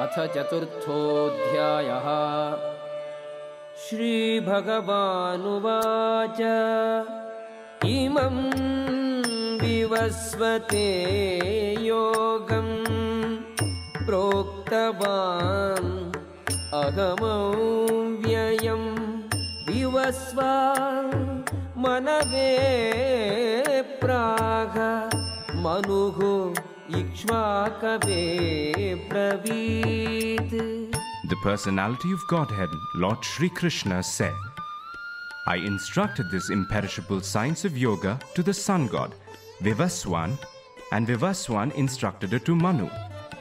अथ चतुर्थोऽध्यायः। श्रीभगवानुवाच इमं विवस्वते योगं प्रोक्तवान् अहमव्ययं विवस्वा मनवे प्राह मनुः इक्ष्वाकवे ब्रवीत्. The personality of Godhead, Lord Shri Krishna, said, I instructed this imperishable science of yoga to the sun god, Vivaswan, and Vivaswan instructed it to Manu,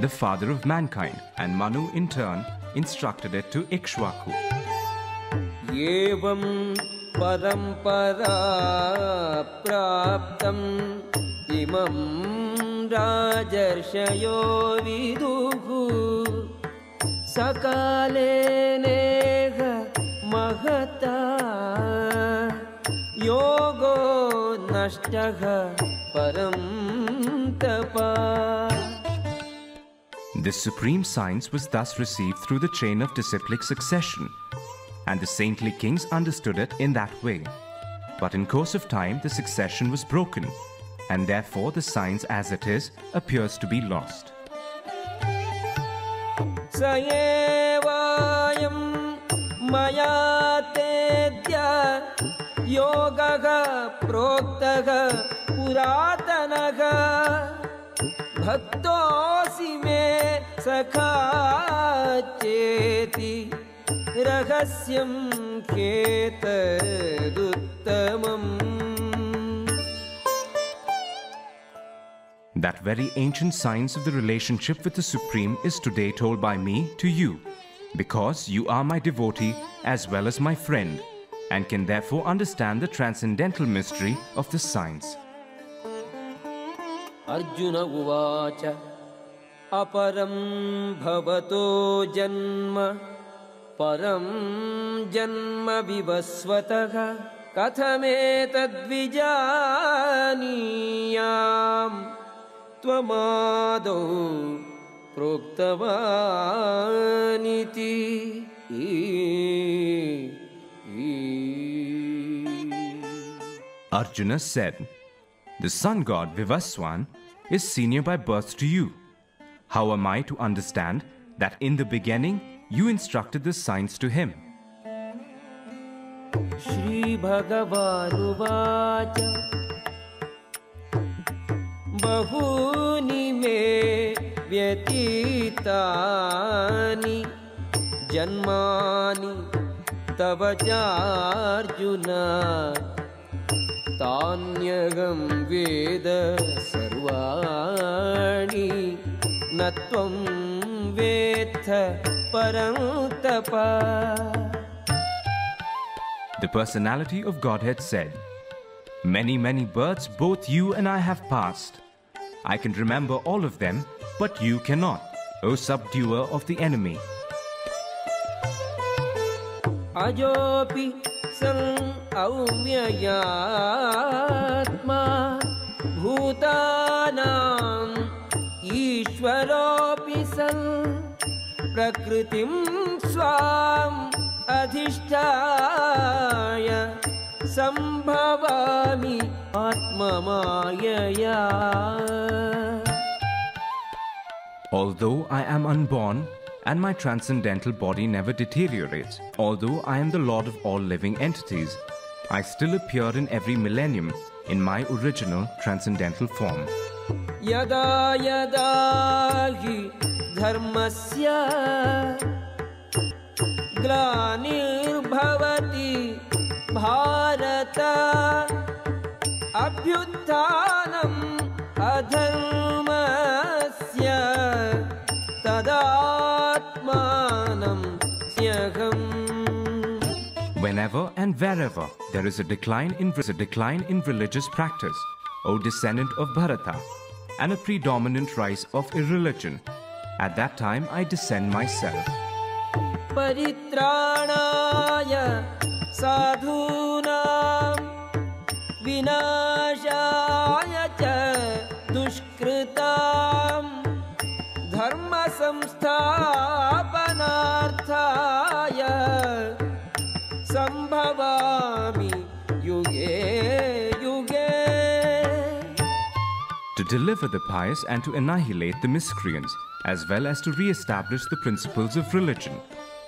the father of mankind, and Manu in turn instructed it to Ikshvaku. Evam parampara praptam imam rajarshayo viduhu sakale neha mahata yogo nashtaha param tapa. This supreme science was thus received through the chain of disciplic succession, and the saintly kings understood it in that way. But in course of time the succession was broken, and therefore the science as it is appears to be lost. Sayevayam maya tedya yogaha proktaha puratanaha bhaktosi me sakha cheti rahasyam ketaduttamam. That very ancient science of the relationship with the Supreme is today told by me to you, because you are my devotee as well as my friend, and can therefore understand the transcendental mystery of this science. Arjuna uvacha aparam bhavato janma param janma vivasvataha kathametad vijaniyam त्वमादौ प्रोक्तवानिति. Arjuna said, the sun god Vivaswan is senior by birth to you. How am I to understand that in the beginning you instructed this science to him? Shri Bhagavanuvacha bahuni me vyatitani janmani tavajarjuna tanyagam veda sarvani natvam vetha parantapa. The personality of Godhead said, many, many births both you and I have passed. I can remember all of them, but you cannot, O subduer of the enemy. Ajopi san aumyayatma bhutanam ishwaropi san prakritim swam adhishtaya sambhavami atmamayaya. Although I am unborn and my transcendental body never deteriorates, although I am the Lord of all living entities, I still appear in every millennium in my original transcendental form. Yada yada hi dharmasya glanir bhavati bharata abhyuthanam adharmasya tadatmanam syaham. Whenever and wherever there is a decline in religious practice, O descendant of Bharata, and a predominant rise of irreligion, at that time I descend myself. Paritranaya sadhunam vinashaya cha dushkritam dharma samstha संस्थापनार्थाय संभवामि युगे युगे. To deliver the pious and to annihilate the miscreants, as well as to re-establish the principles of religion,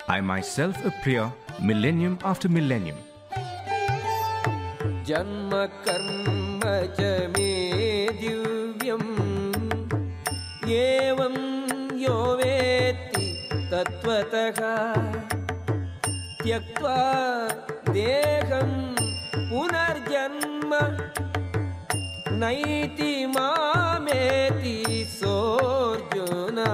I myself appear millennium after millennium. Janma karma cha me divyam evam yo veti tattvataha tyaktva deham punarjanma naiti mameti sorjuna.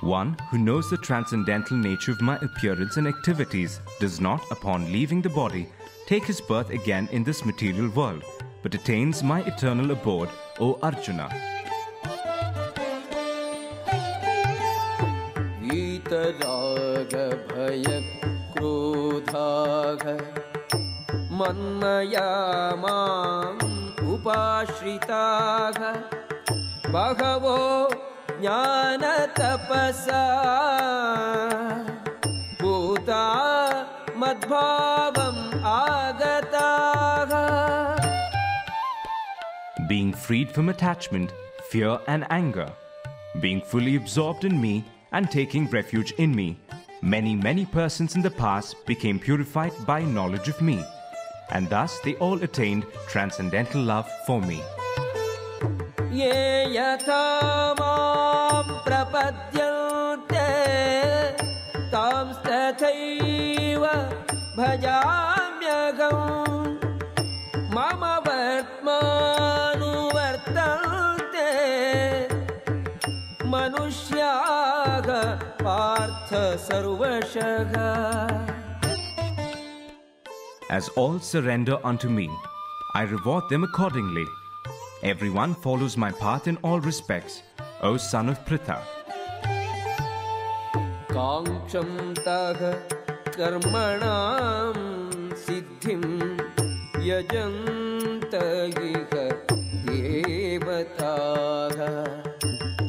One who knows the transcendental nature of my appearance and activities does not, upon leaving the body, take his birth again in this material world, but attains my eternal abode, O Arjuna. Vitaraga bhaya krodhaga manmaya mam upashritaga bhagavo jnana tapasa bhuta madbhavam agataha. Being freed from attachment, fear and anger, being fully absorbed in me and taking refuge in me, many persons in the past became purified by knowledge of me, and thus they all attained transcendental love for me. Ye yatha mam prapadyante tam tathaiva bhajamyaham mama vartmanu vartante manushyaha partha sarvashaha. As all surrender unto me, I reward them accordingly. Everyone follows my path in all respects, O son of Pritha. Kanksham taha karmanam siddhim yajanta iha devataha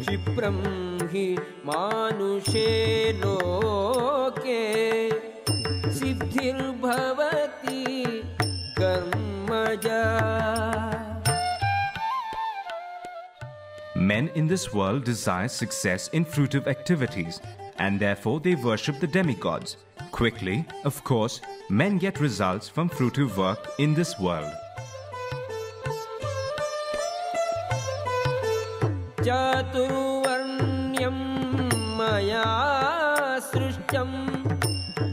Shipram hi manushe loke siddhir bhavati karmaja. Men in this world desire success in fruitive activities, and therefore they worship the demigods. Quickly, of course, men get results from fruitive work in this world. Chaturvarnyam maya srishtam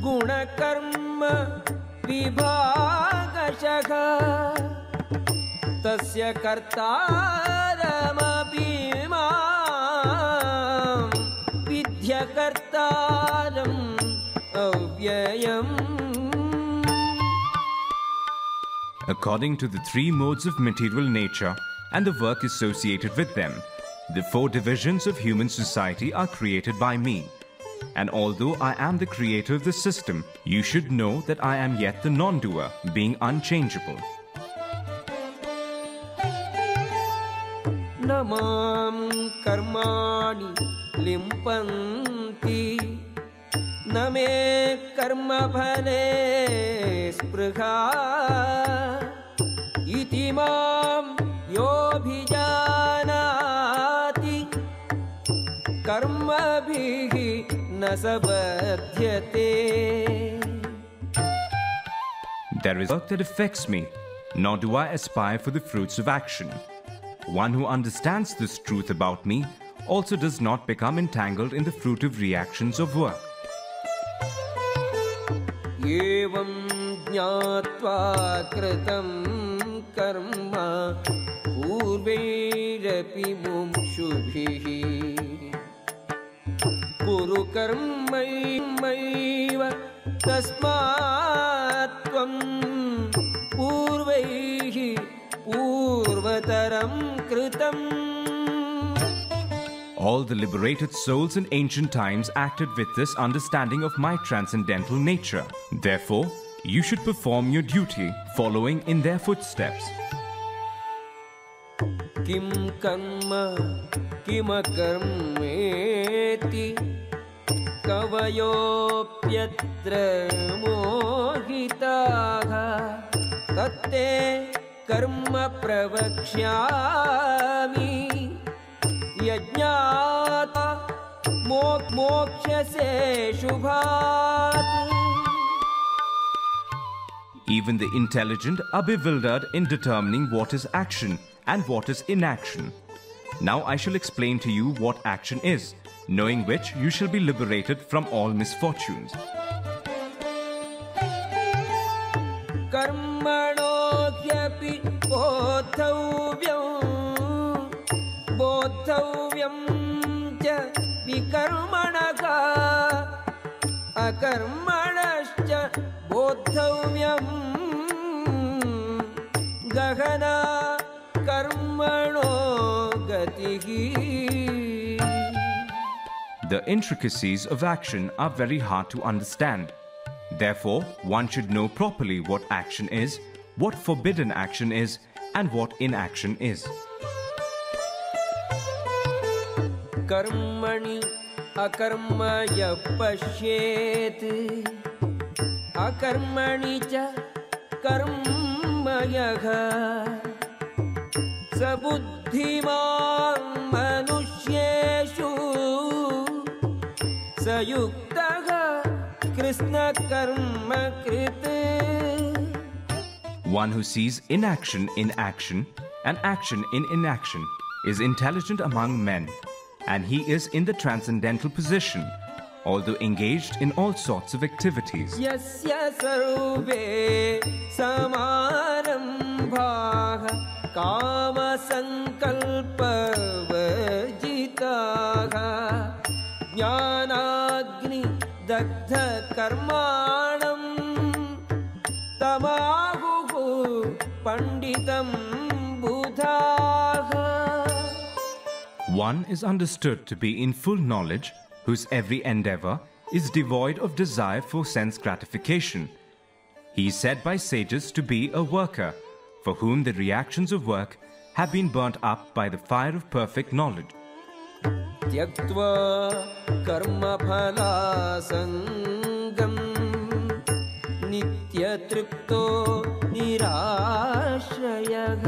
gunakarma vibhagashakha tasya kartaramapi mam vidya kartaram avyayam. According to the three modes of material nature and the work associated with them, the four divisions of human society are created by me. And although I am the creator of the system, you should know that I am yet the non-doer, being unchangeable. Namam karmani limpanti name karma bhale sprha iti mam yobhijanati karma bhihi nasabadhyate. There is work that affects me, nor do I aspire for the fruits of action. One who understands this truth about me also does not become entangled in the fruitive reactions of work. Evam jnatva kritam karma purvairapi mumshubhihi kuru karmaiva tasmat tvam purvaihi purvataram kritam. All the liberated souls in ancient times acted with this understanding of my transcendental nature. Therefore, you should perform your duty, following in their footsteps. Kim karma किमकर्मेति कवयोऽप्यत्र मोहिताः तत्ते कर्म प्रवक्ष्यामि यज्ञात् मोक्ष्यसे शुभात्. Even the intelligent are bewildered in determining what is action and what is inaction. Now I shall explain to you what action is, knowing which you shall be liberated from all misfortunes. कर्मणो ह्यपि बोद्धव्यं च विकर्मणः अकर्मणश्च बोद्धव्यं गहना कर्मणो गतिः. The intricacies of action are very hard to understand. Therefore, one should know properly what action is, what forbidden action is, and what inaction is. कर्मणि अकर्म यः पश्येत् अकर्मणि च कर्म यः स बुद्धिमान् मनुष्येषु स युक्तः कृष्ण कर्म कृत्. One who sees inaction in action and action in inaction is intelligent among men, and he is in the transcendental position, although engaged in all sorts of activities. यस्य सर्वे समारम्भाः कामसङ्कल्पवर्जिताः ज्ञानाग्निदग्धकर्माणं तमाहुः पण्डितं बुधाः. One is understood to be in full knowledge, whose every endeavor is devoid of desire for sense gratification. He is said by sages to be a worker, for whom the reactions of work have been burnt up by the fire of perfect knowledge. त्यक्त्वा कर्मफलासङ्गं नित्यतृप्तो निराश्रयः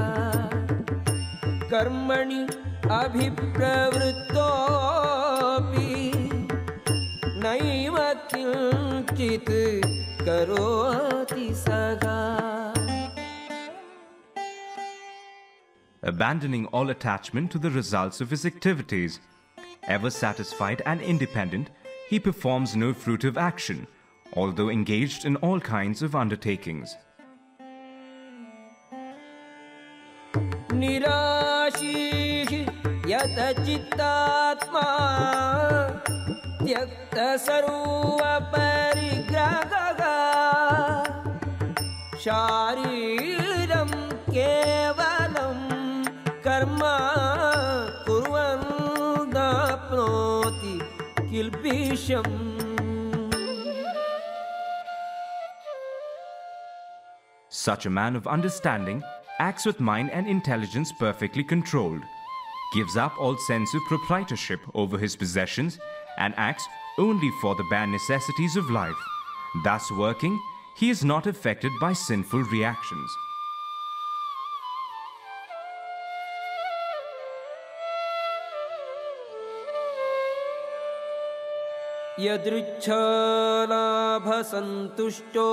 कर्मणि अभिप्रवृत्तोऽपि नैव किञ्चित् करोति सः. Abandoning all attachment to the results of his activities, ever satisfied and independent, he performs no fruitive action, although engaged in all kinds of undertakings. निराशीः यतचित्तात्मा त्यक्तसर्वपरिग्रहः शारीरं केवलं कर्म कुर्वन् नाप्नोति किल्बिषम्. Such a man of understanding acts with mind and intelligence perfectly controlled, gives up all sense of proprietorship over his possessions, and acts only for the bare necessities of life. Thus working, he is not affected by sinful reactions. यदृच्छालाभसन्तुष्टो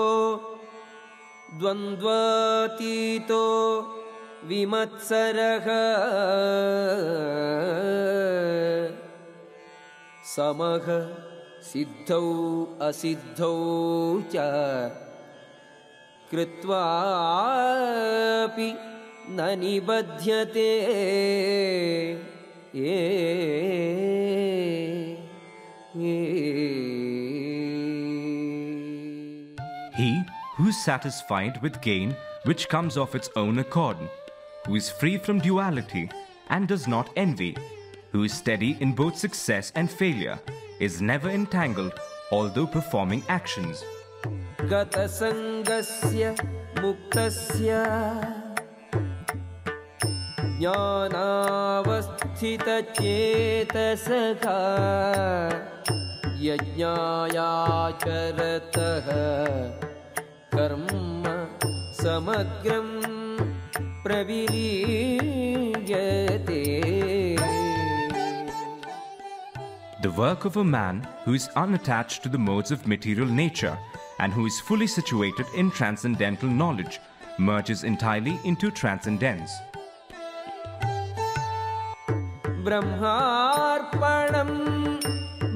द्वन्द्वातीतो विमत्सरः समः सिद्धौ असिद्धौ च कृत्वापि न निबध्यते. He who is satisfied with gain which comes of its own accord, who is free from duality and does not envy, who is steady in both success and failure, is never entangled although performing actions. गतसङ्गस्य मुक्तस्य ज्ञानावस्थितचेतसः यज्ञायाचरतः कर्म समग्रं प्रविलीयते. The work of a man who is unattached to the modes of material nature and who is fully situated in transcendental knowledge merges entirely into transcendence. ब्रह्मार्पणं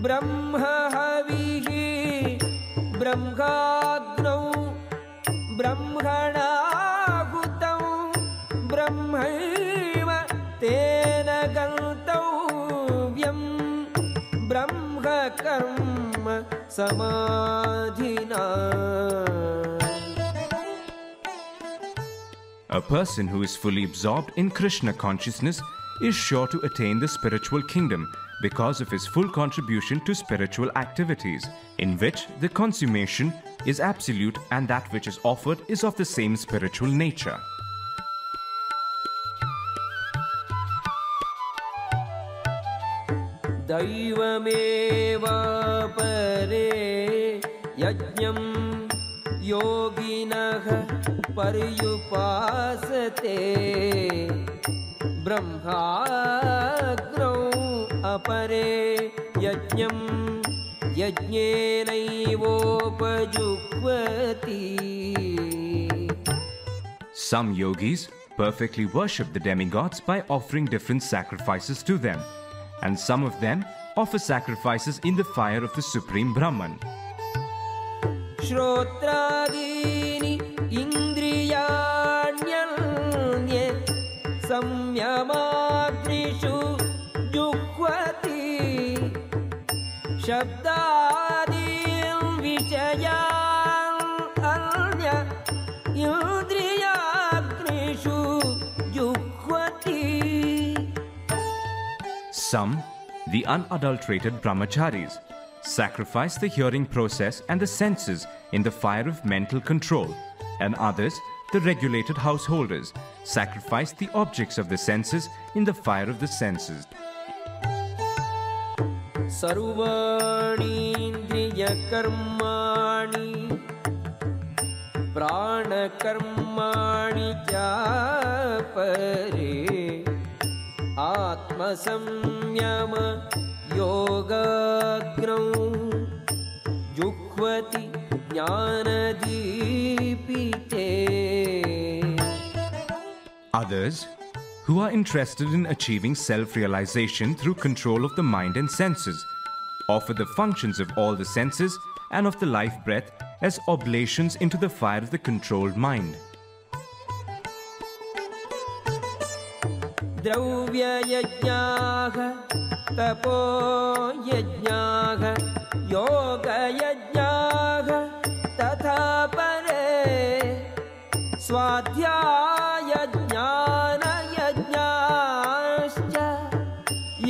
ब्रह्महविः ब्रह्माग्नौ ब्रह्मणाहुतं ब्रह्मैव तेन गन्तव्यं ब्रह्मकर्म समाधिना. A person who is fully absorbed in Krishna consciousness is sure to attain the spiritual kingdom because of his full contribution to spiritual activities, in which the consummation is absolute and that which is offered is of the same spiritual nature. दैवमेवा परे यज्ञं योगिनः पर्युपासते ब्रह्माग्नौ अपरे यज्ञं यज्ञेनैवोपजुह्वति. Some yogis perfectly worship the demigods by offering different sacrifices to them, and some of them offer sacrifices in the fire of the Supreme Brahman. श्रोत्रादीनि इन्द्रियाण्यन्ये संयमाग्निषु जुह्वति शब्दादीन् विषयान् अन्य इन्द्रियाग्निषु जुह्वति. Some, the unadulterated brahmacharis, sacrifice the hearing process and the senses in the fire of mental control, and others, the regulated householders, sacrifice the objects of the senses in the fire of the senses. सर्वाणीन्द्रियकर्माणि प्राणकर्माणि चापरे आत्मसंयम योगाग्नौ जुह्वति ज्ञानदीपिते. Others, who are interested in achieving self-realization through control of the mind and senses, offer the functions of all the senses and of the life breath as oblations into the fire of the controlled mind. द्रव्ययज्ञाः तपोयज्ञाः योगयज्ञाः तथा परे स्वाध्यायज्ञानयज्ञाश्च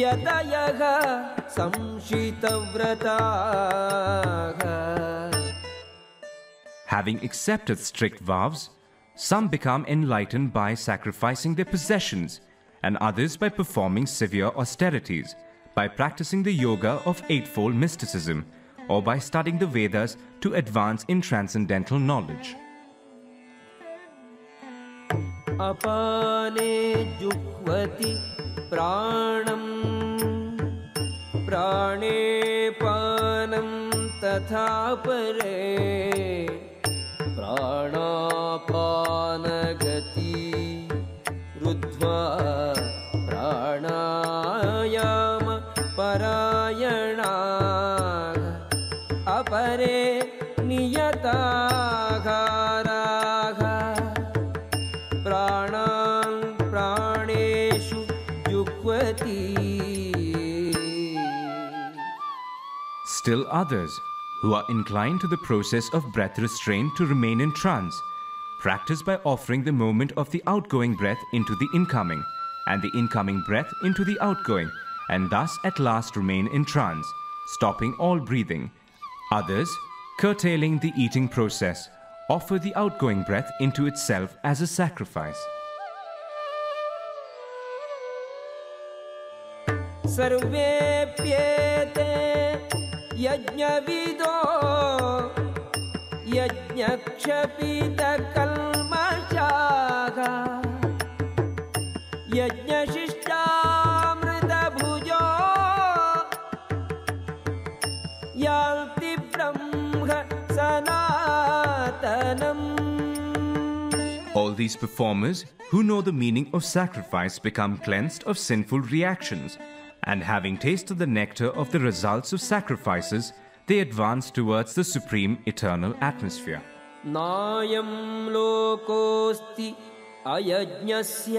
यतयः संशितव्रताः. Having accepted strict vows, some become enlightened by sacrificing their possessions, and others by performing severe austerities, by practicing the yoga of eightfold mysticism, or by studying the Vedas to advance in transcendental knowledge. अपाने जुह्वति प्राणं प्राणे पानं तथा परे प्राणापानगति रुद्ध्वा प्राणायाम परायणाः अपरे नियताहाराः प्राणान् प्राणेषु जुह्वति. Still others, who are inclined to the process of breath restraint to remain in trance, practice by offering the movement of the outgoing breath into the incoming, and the incoming breath into the outgoing, and thus at last remain in trance, stopping all breathing. Others, curtailing the eating process, offer the outgoing breath into itself as a sacrifice. सर्वेप्येते यज्ञविदो यज्ञक्षपितकल्मषाः यज्ञशिष्टामृतभुजो यान्ति ब्रह्म सनातनम्. All these performers who know the meaning of sacrifice become cleansed of sinful reactions, and having tasted the nectar of the results of sacrifices, they advance towards the supreme eternal atmosphere. नायं लोकोऽस्ति अयज्ञस्य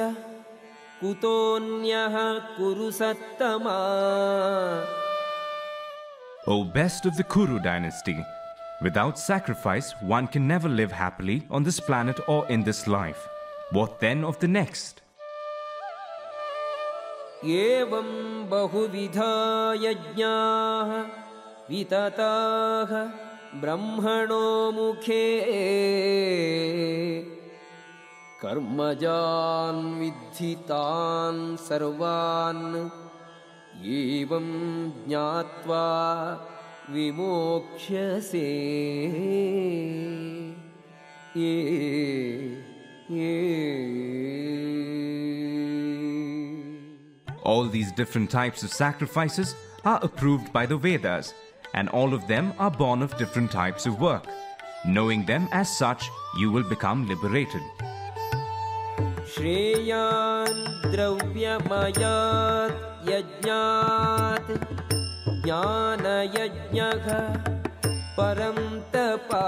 कुतोऽन्यः कुरु सत्तमा. O best of the Kuru dynasty, without sacrifice one can never live happily on this planet or in this life. What then of the next? एवं बहुविधा यज्ञाः वितताः ब्रह्मणो मुखे कर्मजान् विद्धितान् सर्वान् एवं ज्ञात्वा विमोक्ष्यसे. All these different types of sacrifices are approved by the Vedas, and all of them are born of different types of work. Knowing them as such, you will become liberated. श्रेयान् द्रव्यमयात् यज्ञात् ज्ञानयज्ञः परं तपा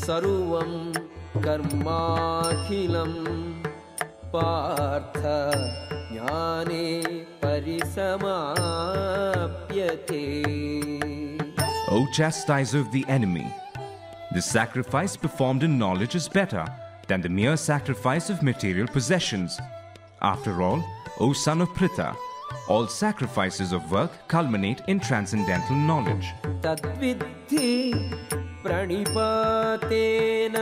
सर्वं कर्माखिलं पार्थ ज्ञाने परिसमाप्यते. O chastiser of the enemy, the sacrifice performed in knowledge is better than the mere sacrifice of material possessions. After all, O son of Pritha, all sacrifices of work culminate in transcendental knowledge. तद्विद्धि प्रणिपातेन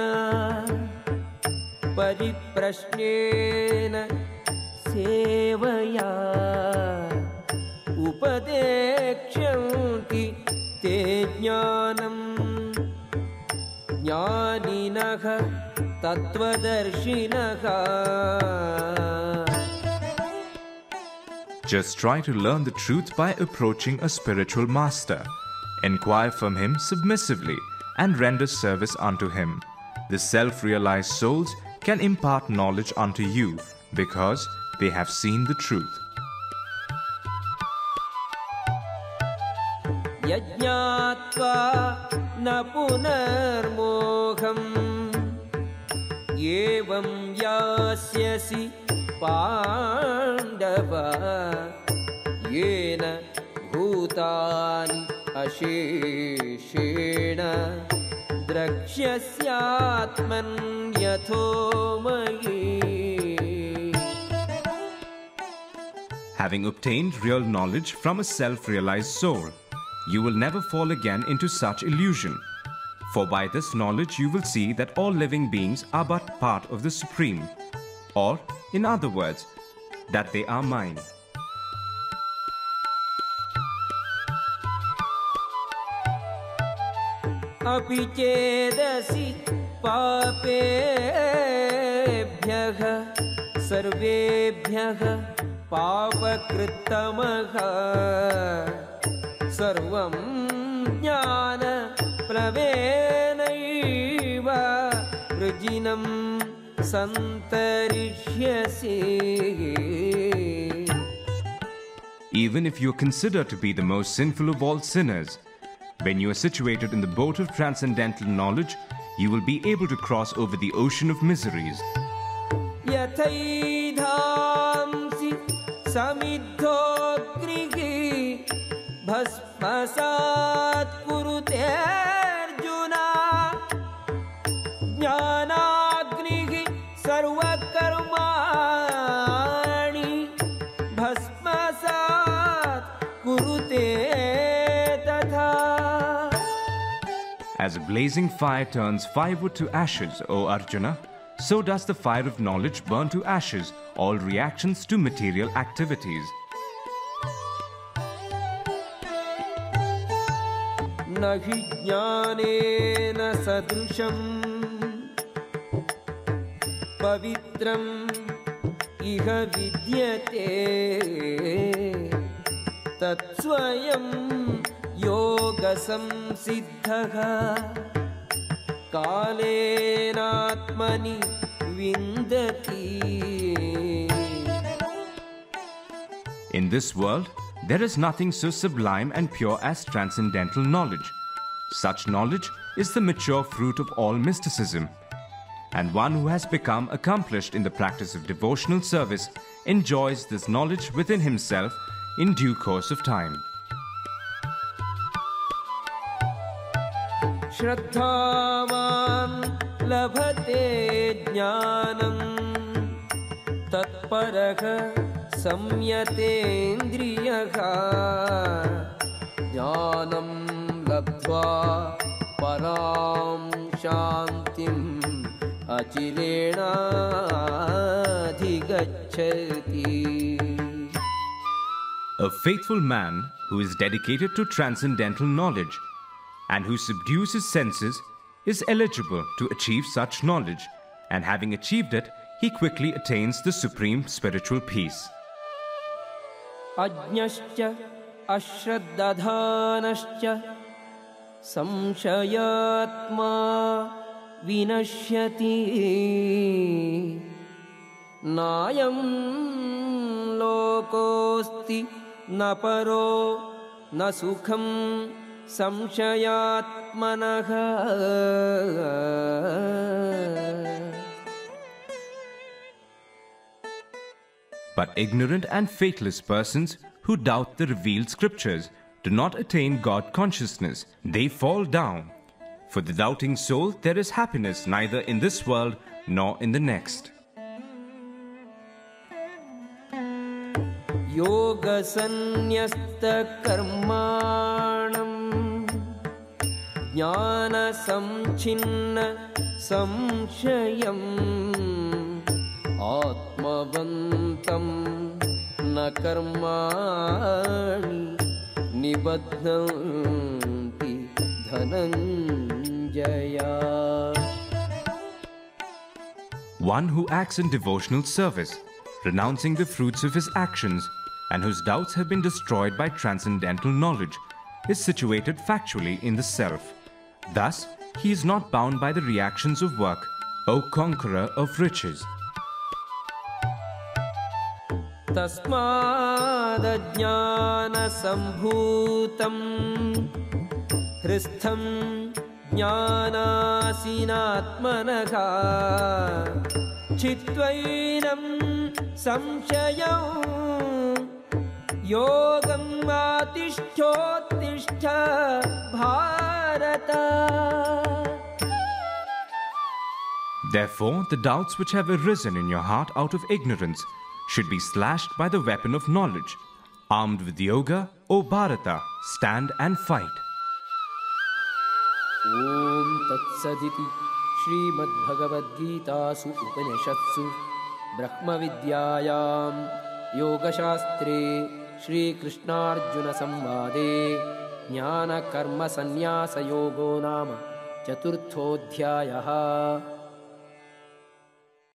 परिप्रश्नेन सेवया उपदेक्ष्यन्ति ते ज्ञानम् ज्ञानिनः तत्त्वदर्शिनः. Just try to learn the truth by approaching a spiritual master. Inquire from him submissively and render service unto him. The self-realized souls can impart knowledge unto you because they have seen the truth. यज्ञात्वा न पुनर्मोहम् एवं यास्यसि पाण्डव येन भूतानि अशेषेण द्रक्ष्यस्यात्मन्यथो मयि. Having obtained real knowledge from a self-realized soul, you will never fall again into such illusion. For by this knowledge you will see that all living beings are but part of the Supreme, or, in other words, that they are mine. अपि चेदसि पापेभ्यः सर्वेभ्यः पापकृत्तमः सर्वं ज्ञानप्लवेनैव वृजिनं सन्तरिष्यसि. Even if you are considered to be the most sinful of all sinners, when you are situated in the boat of transcendental knowledge, you will be able to cross over the ocean of miseries. यथैधांसि समिद्धोऽग्निः भस्मसात् कुरुते अर्जुन ज्ञानाग्निः सर्वकर्माणि भस्मसात् कुरुते तथा. As a blazing fire turns firewood to ashes, O Arjuna, so does the fire of knowledge burn to ashes all reactions to material activities. न हि ज्ञानेन सदृशं पवित्रम् इह विद्यते तत्स्वयं योगसंसिद्धः कालेनात्मनि विन्दति. In this world, there is nothing so sublime and pure as transcendental knowledge. Such knowledge is the mature fruit of all mysticism. And one who has become accomplished in the practice of devotional service enjoys this knowledge within himself in due course of time. Shraddhavan labhate jnanam tatparaha samyatendriyaha jnanam labdhva param shantim achirena adhigacchati. A faithful man who is dedicated to transcendental knowledge and who subdues his senses is eligible to achieve such knowledge, and having achieved it, he quickly attains the supreme spiritual peace. Ajñascha ashraddadhanascha samshayatma vinashyati nayam lokosti na paro na sukham samshayatmanaha. But ignorant and faithless persons who doubt the revealed scriptures do not attain God consciousness. They fall down. For the doubting soul there is happiness neither in this world nor in the next. Yoga sanyasta karmanam jnana samchinna samshayam atmavantam na karmani nibadhanti dhananjaya. One who acts in devotional service, renouncing the fruits of his actions, and whose doubts have been destroyed by transcendental knowledge, is situated factually in the self. Thus, he is not bound by the reactions of work, O conqueror of riches. Tasmad jnana sambhutam hristham jnanasinatmanaha chitvainam samshayam yogam atishthotishhtha bharata. Therefore, the doubts which have arisen in your heart out of ignorance should be slashed by the weapon of knowledge. Armed with yoga, O Bharata, stand and fight. Om Tat Saditi Srimad Bhagavad Gita Su Upanishadsu Brahma Vidyayam Yoga Shastre Shri Krishna Arjuna Samvade Jnana Karma Sannyasa Yogo Nama Chaturthodhyayaha.